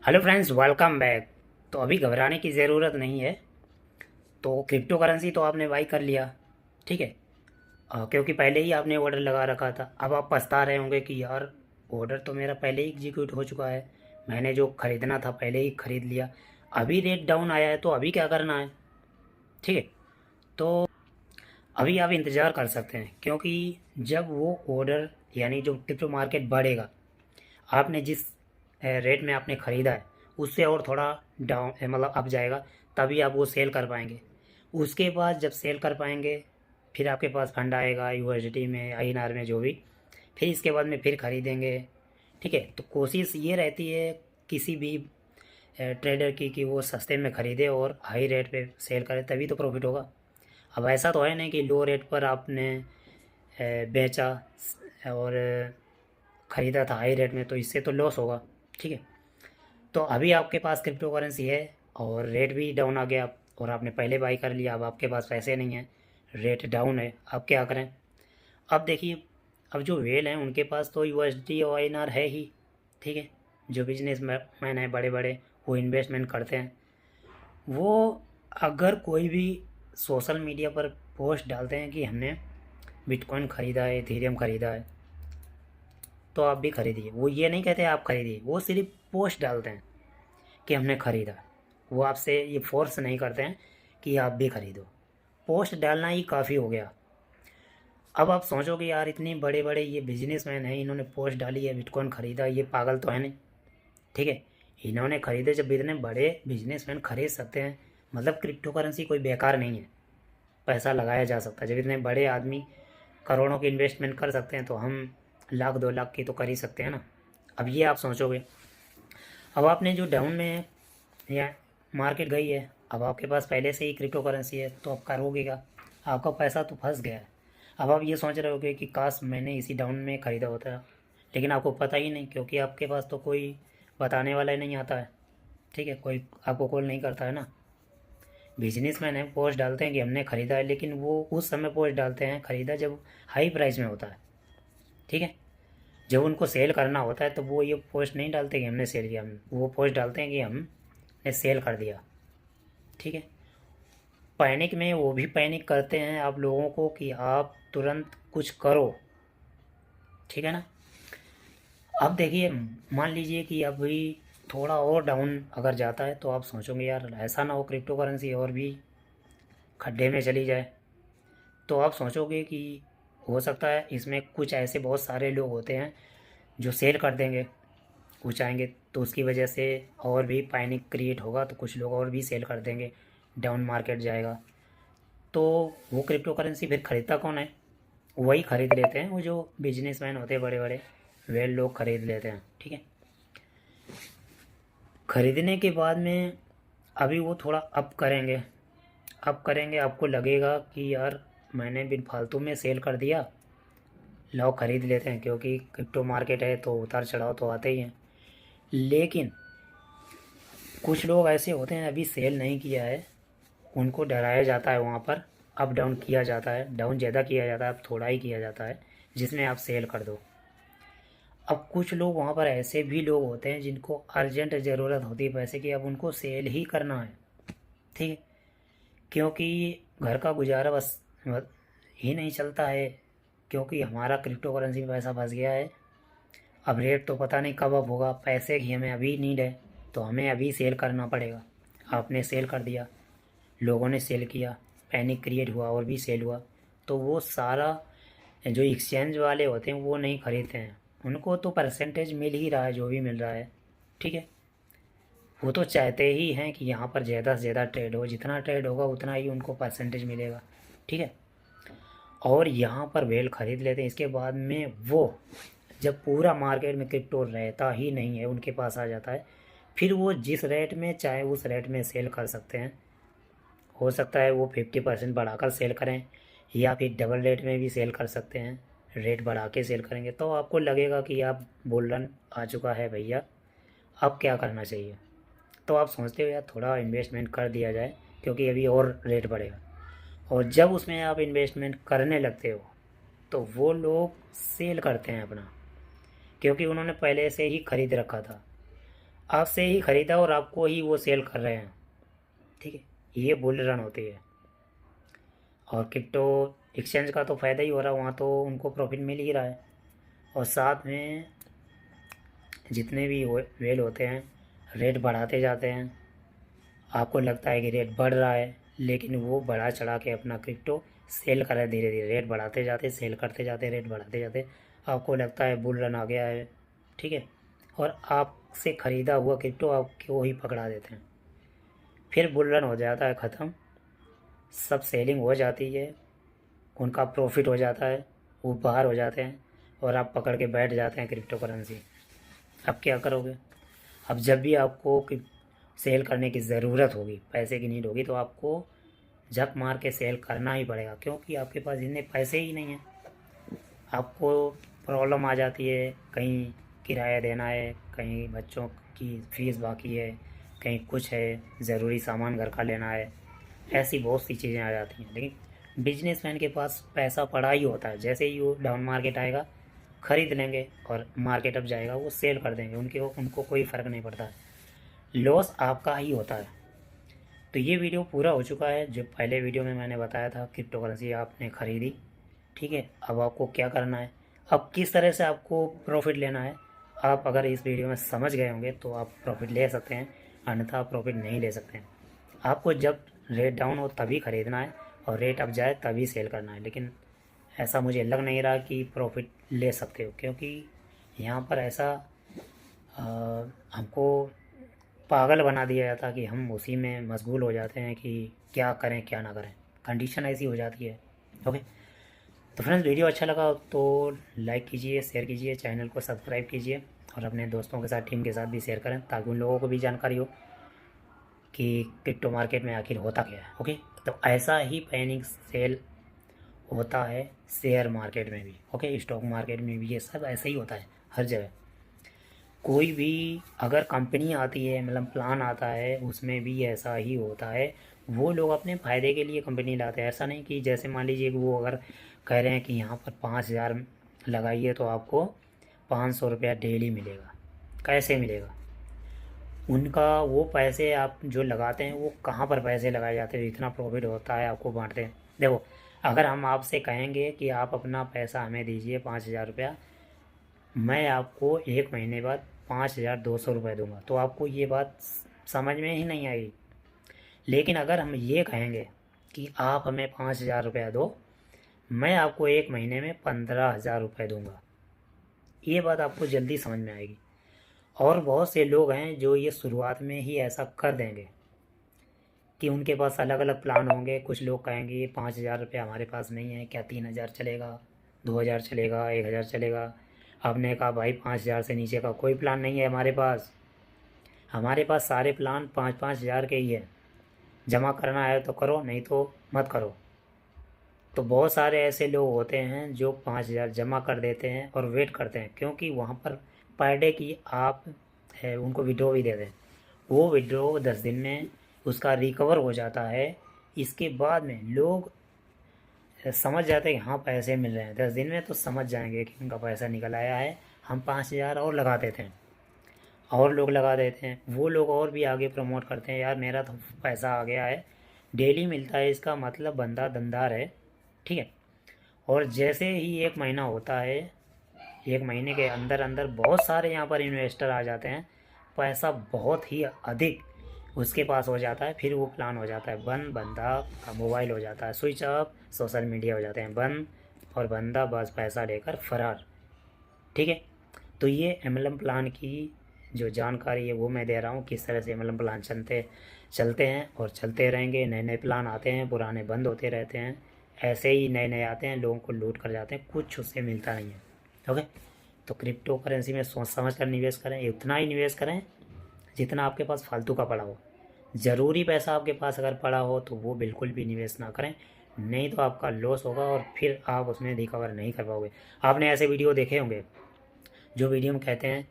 Hello friends, welcome back. तो अभी घबराने की ज़रूरत नहीं है। तो क्रिप्टो करेंसी तो आपने बाई कर लिया, ठीक है। क्योंकि पहले ही आपने ऑर्डर लगा रखा था। अब आप पछता रहे होंगे कि यार ऑर्डर तो मेरा पहले ही एग्जीक्यूट हो चुका है, मैंने जो ख़रीदना था पहले ही ख़रीद लिया, अभी रेट डाउन आया है तो अभी क्या करना है। ठीक है। तो अभी आप इंतज़ार कर सकते हैं, क्योंकि जब वो ऑर्डर यानी जो क्रिप्टो मार्केट बढ़ेगा, आपने जिस रेट में आपने ख़रीदा है उससे और थोड़ा डाउन मतलब अप जाएगा, तभी आप वो सेल कर पाएंगे। उसके बाद जब सेल कर पाएंगे, फिर आपके पास फंड आएगा यूएसडी में, आईएनआर में, जो भी। फिर इसके बाद में फिर ख़रीदेंगे। ठीक है। तो कोशिश ये रहती है किसी भी ट्रेडर की कि वो सस्ते में ख़रीदे और हाई रेट पे सेल करे, तभी तो प्रॉफिट होगा। अब ऐसा तो है नहीं कि लो रेट पर आपने बेचा और ख़रीदा था हाई रेट में, तो इससे तो लॉस होगा। ठीक है। तो अभी आपके पास क्रिप्टो करेंसी है और रेट भी डाउन आ गया, और आपने पहले बाई कर लिया, अब आपके पास पैसे नहीं हैं, रेट डाउन है, अब क्या करें। अब देखिए, अब जो वेल हैं उनके पास तो यूएसडी और आईएनआर है ही। ठीक है। जो बिजनेस मैन है बड़े बड़े, वो इन्वेस्टमेंट करते हैं। वो अगर कोई भी सोशल मीडिया पर पोस्ट डालते हैं कि हमने बिटकॉइन ख़रीदा है, इथेरियम ख़रीदा है, तो आप भी खरीदिए। वो ये नहीं कहते आप खरीदिए, वो सिर्फ पोस्ट डालते हैं कि हमने ख़रीदा। वो आपसे ये फोर्स नहीं करते हैं कि आप भी खरीदो। पोस्ट डालना ही काफ़ी हो गया। अब आप सोचोगे यार इतने बड़े बड़े ये बिजनेसमैन हैं, इन्होंने पोस्ट डाली है बिटकॉइन ख़रीदा, ये पागल तो है नहीं। ठीक है। इन्होंने ख़रीदे, जब इतने बड़े बिजनेसमैन खरीद सकते हैं, मतलब क्रिप्टो करेंसी कोई बेकार नहीं है, पैसा लगाया जा सकता है। जब इतने बड़े आदमी करोड़ों की इन्वेस्टमेंट कर सकते हैं, तो हम लाख 2 लाख की तो कर ही सकते हैं ना। अब ये आप सोचोगे, अब आपने जो डाउन में या मार्केट गई है, अब आपके पास पहले से ही क्रिप्टो करेंसी है, तो आप करोगे क्या। आपका पैसा तो फंस गया है। अब आप ये सोच रहे होगे कि काश मैंने इसी डाउन में ख़रीदा होता, लेकिन आपको पता ही नहीं, क्योंकि आपके पास तो कोई बताने वाला ही नहीं आता है। ठीक है। कोई आपको कॉल नहीं करता है ना। बिजनेसमैन है, पोस्ट डालते हैं कि हमने ख़रीदा है, लेकिन वो उस समय पोस्ट डालते हैं ख़रीदा जब हाई प्राइस में होता है। ठीक है। जब उनको सेल करना होता है तो वो ये पोस्ट नहीं डालते कि हमने सेल किया, हम वो पोस्ट डालते हैं कि हमने सेल कर दिया। ठीक है। पैनिक में वो भी पैनिक करते हैं आप लोगों को कि आप तुरंत कुछ करो। ठीक है ना। अब देखिए, मान लीजिए कि अभी थोड़ा और डाउन अगर जाता है, तो आप सोचोगे यार ऐसा ना हो क्रिप्टो करेंसी और भी खड्डे में चली जाए। तो आप सोचोगे कि हो सकता है इसमें कुछ ऐसे बहुत सारे लोग होते हैं जो सेल कर देंगे, कुछ आएंगे, तो उसकी वजह से और भी पैनिक क्रिएट होगा, तो कुछ लोग और भी सेल कर देंगे, डाउन मार्केट जाएगा। तो वो क्रिप्टो करेंसी फिर ख़रीदता कौन है। वही ख़रीद लेते हैं, वो जो बिजनेसमैन होते हैं बड़े बड़े, वे लोग ख़रीद लेते हैं। ठीक है। ख़रीदने के बाद में अभी वो थोड़ा अप करेंगे, अप करेंगे, आपको लगेगा कि यार मैंने बिन फालतू में सेल कर दिया, लाओ ख़रीद लेते हैं, क्योंकि क्रिप्टो मार्केट है तो उतार चढ़ाव तो आते ही हैं। लेकिन कुछ लोग ऐसे होते हैं अभी सेल नहीं किया है, उनको डराया जाता है, वहाँ पर अप डाउन किया जाता है, डाउन ज़्यादा किया जाता है, अब थोड़ा ही किया जाता है, जिसमें आप सेल कर दो। अब कुछ लोग वहाँ पर ऐसे भी लोग होते हैं जिनको अर्जेंट ज़रूरत होती है पैसे की, अब उनको सेल ही करना है। ठीक है। क्योंकि घर का गुजारा बस ही नहीं चलता है, क्योंकि हमारा क्रिप्टो करेंसी में पैसा फंस गया है। अब रेट तो पता नहीं कब अप होगा, पैसे की हमें अभी नीड है, तो हमें अभी सेल करना पड़ेगा। आपने सेल कर दिया, लोगों ने सेल किया, पैनिक क्रिएट हुआ और भी सेल हुआ, तो वो सारा जो एक्सचेंज वाले होते हैं वो नहीं खरीदते हैं, उनको तो परसेंटेज मिल ही रहा है जो भी मिल रहा है। ठीक है। वो तो चाहते ही हैं कि यहाँ पर ज़्यादा से ज़्यादा ट्रेड हो, जितना ट्रेड होगा उतना ही उनको परसेंटेज मिलेगा। ठीक है। और यहाँ पर वेल ख़रीद लेते हैं, इसके बाद में वो जब पूरा मार्केट में क्रिप्टो रहता ही नहीं है उनके पास आ जाता है, फिर वो जिस रेट में चाहे उस रेट में सेल कर सकते हैं। हो सकता है वो 50% बढ़ाकर सेल करें, या फिर डबल रेट में भी सेल कर सकते हैं। रेट बढ़ा के सेल करेंगे तो आपको लगेगा कि आप बुल रन आ चुका है भैया, अब क्या करना चाहिए। तो आप सोचते हो यार थोड़ा इन्वेस्टमेंट कर दिया जाए, क्योंकि अभी और रेट बढ़ेगा। और जब उसमें आप इन्वेस्टमेंट करने लगते हो, तो वो लोग सेल करते हैं अपना, क्योंकि उन्होंने पहले से ही ख़रीद रखा था। आपसे ही ख़रीदा और आपको ही वो सेल कर रहे हैं, ठीक है। ये बुल रन होती है। और क्रिप्टो एक्सचेंज का तो फ़ायदा ही हो रहा है, वहाँ तो उनको प्रॉफिट मिल ही रहा है। और साथ में जितने भी वेल होते हैं रेट बढ़ाते जाते हैं। आपको लगता है कि रेट बढ़ रहा है, लेकिन वो बढ़ा चढ़ा के अपना क्रिप्टो सेल कर रहे हैं। धीरे धीरे रेट बढ़ाते जाते, सेल करते जाते, रेट बढ़ाते जाते। आपको लगता है बुल रन आ गया है, ठीक है, और आपसे ख़रीदा हुआ क्रिप्टो आपको ही पकड़ा देते हैं। फिर बुल रन हो जाता है ख़त्म, सब सेलिंग हो जाती है, उनका प्रॉफिट हो जाता है, वो बाहर हो जाते हैं और आप पकड़ के बैठ जाते हैं क्रिप्टो करेंसी। अब क्या करोगे? अब जब भी आपको सेल करने की ज़रूरत होगी, पैसे की नीड होगी, तो आपको झक मार के सेल करना ही पड़ेगा, क्योंकि आपके पास इतने पैसे ही नहीं हैं। आपको प्रॉब्लम आ जाती है, कहीं किराया देना है, कहीं बच्चों की फ़ीस बाकी है, कहीं कुछ है, ज़रूरी सामान घर का लेना है, ऐसी बहुत सी चीज़ें आ जाती हैं। लेकिन बिजनेसमैन के पास पैसा पड़ा ही होता है। जैसे ही वो डाउन मार्केट आएगा ख़रीद लेंगे, और मार्केट अप जाएगा वो सेल कर देंगे, उनको कोई फ़र्क नहीं पड़ता है। लॉस आपका ही होता है। तो ये वीडियो पूरा हो चुका है। जो पहले वीडियो में मैंने बताया था क्रिप्टो करेंसी आपने ख़रीदी, ठीक है। अब आपको क्या करना है, अब किस तरह से आपको प्रॉफिट लेना है, आप अगर इस वीडियो में समझ गए होंगे तो आप प्रॉफिट ले सकते हैं, अन्यथा आप प्रॉफिट नहीं ले सकते हैं। आपको जब रेट डाउन हो तभी ख़रीदना है, और रेट अप जाए तभी सेल करना है। लेकिन ऐसा मुझे लग नहीं रहा कि प्रॉफिट ले सकते हो, क्योंकि यहाँ पर ऐसा हमको पागल बना दिया जाता कि हम उसी में मशगूल हो जाते हैं कि क्या करें क्या ना करें। कंडीशन ऐसी हो जाती है। ओके, तो फ्रेंड्स वीडियो अच्छा लगा तो लाइक कीजिए, शेयर कीजिए, चैनल को सब्सक्राइब कीजिए, और अपने दोस्तों के साथ, टीम के साथ भी शेयर करें, ताकि उन लोगों को भी जानकारी हो कि क्रिप्टो मार्केट में आखिर होता क्या है। ओके, तो ऐसा ही पैनिक सेल होता है शेयर मार्केट में भी। ओके, स्टॉक मार्केट में भी ये सब ऐसे ही होता है हर जगह। कोई भी अगर कंपनी आती है, मतलब प्लान आता है, उसमें भी ऐसा ही होता है। वो लोग अपने फ़ायदे के लिए कंपनी लाते हैं। ऐसा नहीं कि जैसे मान लीजिए वो अगर कह रहे हैं कि यहाँ पर 5,000 लगाइए तो आपको 500 रुपया डेली मिलेगा। कैसे मिलेगा? उनका वो पैसे आप जो लगाते हैं वो कहाँ पर पैसे लगाए जाते हैं, इतना प्रॉफिट होता है आपको बांटते हैं। देखो, अगर हम आपसे कहेंगे कि आप अपना पैसा हमें दीजिए 5,000 रुपया, मैं आपको 1 महीने बाद 5,200 रुपये दूंगा, तो आपको ये बात समझ में ही नहीं आएगी। लेकिन अगर हम ये कहेंगे कि आप हमें 5,000 रुपया दो, मैं आपको 1 महीने में 15,000 रुपये दूंगा, ये बात आपको जल्दी समझ में आएगी। और बहुत से लोग हैं जो ये शुरुआत में ही ऐसा कर देंगे कि उनके पास अलग अलग प्लान होंगे। कुछ लोग कहेंगे ये 5,000 रुपया हमारे पास नहीं है, क्या 3,000 चलेगा, 2,000 चलेगा, 1,000 चलेगा। आपने कहा भाई 5,000 से नीचे का कोई प्लान नहीं है हमारे पास सारे प्लान 5-5 हज़ार के ही है। जमा करना है तो करो, नहीं तो मत करो। तो बहुत सारे ऐसे लोग होते हैं जो 5,000 जमा कर देते हैं और वेट करते हैं, क्योंकि वहाँ पर पर डे की आप है उनको विड्रॉ भी दे दें। वो विड्रॉ 10 दिन में उसका रिकवर हो जाता है। इसके बाद में लोग समझ जाते हैं कि हाँ पैसे मिल रहे हैं। 10 दिन में तो समझ जाएंगे कि उनका पैसा निकल आया है। हम 5,000 और लगा देते हैं, और लोग लगा देते हैं। वो लोग और भी आगे प्रमोट करते हैं, यार मेरा तो पैसा आ गया है, डेली मिलता है, इसका मतलब बंदा दमदार है, ठीक है। और जैसे ही 1 महीना होता है, 1 महीने के अंदर अंदर बहुत सारे यहाँ पर इन्वेस्टर आ जाते हैं, पैसा बहुत ही अधिक उसके पास हो जाता है। फिर वो प्लान हो जाता है बंद, बंदा का मोबाइल हो जाता है स्विच ऑफ, सोशल मीडिया हो जाते हैं बंद, और बंदा बस पैसा लेकर फरार, ठीक है। तो ये MLM प्लान की जो जानकारी है वो मैं दे रहा हूँ, किस तरह से MLM प्लान चलते हैं और चलते रहेंगे। नए नए प्लान आते हैं, पुराने बंद होते रहते हैं, ऐसे ही नए नए आते हैं, लोगों को लूट कर जाते हैं, कुछ उससे मिलता नहीं है। ओके, तो क्रिप्टो करेंसी में सोच समझ कर निवेश करें, उतना ही निवेश करें जितना आपके पास फालतू का पड़ा हो। ज़रूरी पैसा आपके पास अगर पड़ा हो तो वो बिल्कुल भी निवेश ना करें, नहीं तो आपका लॉस होगा और फिर आप उसमें रिकवर नहीं कर पाओगे। आपने ऐसे वीडियो देखे होंगे जो वीडियो में कहते हैं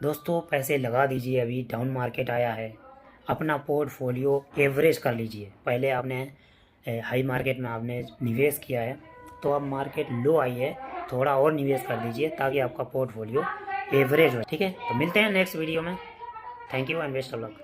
दोस्तों पैसे लगा दीजिए, अभी डाउन मार्केट आया है, अपना पोर्टफोलियो एवरेज कर लीजिए। पहले आपने हाई मार्केट में आपने निवेश किया है, तो अब मार्केट लो आई है, थोड़ा और निवेश कर दीजिए ताकि आपका पोर्टफोलियो एवरेज हो, ठीक है। तो मिलते हैं नेक्स्ट वीडियो में। Thank you and best of luck.